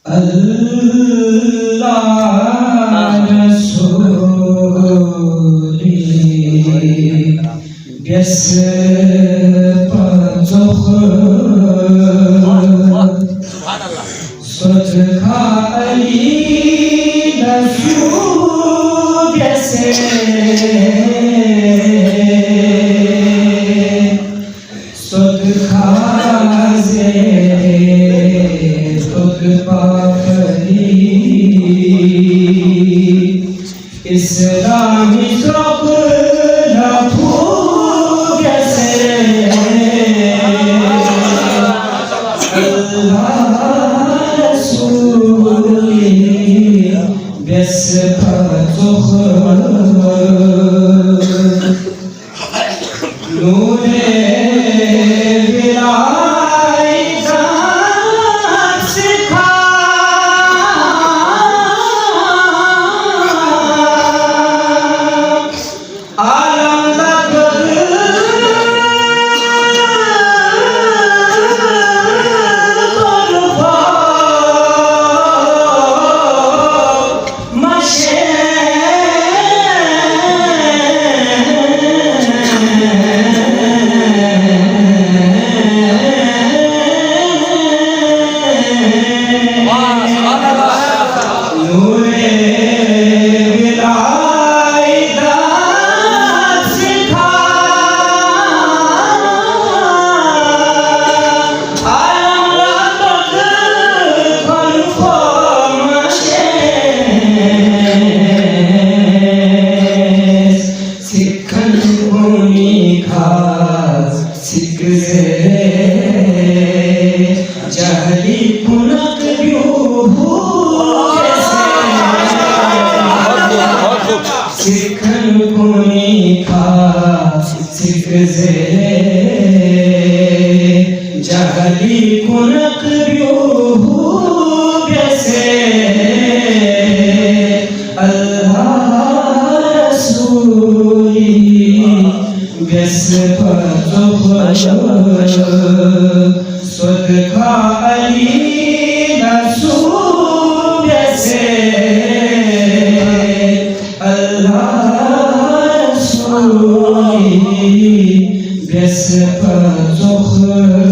Allah Rasuli Gese Patoch Sodka Ali Rasul Gese Sodka Ze Sodka İslami topla pugese Allah Resulü besepatoh nure Jahli punak yuhu Sikhan kuni ka sikze Jahli punak yuhu Bese Allah Rasuli Bese patoh Sodka Ali Rasul Bese Allah Rasuli Bese patoh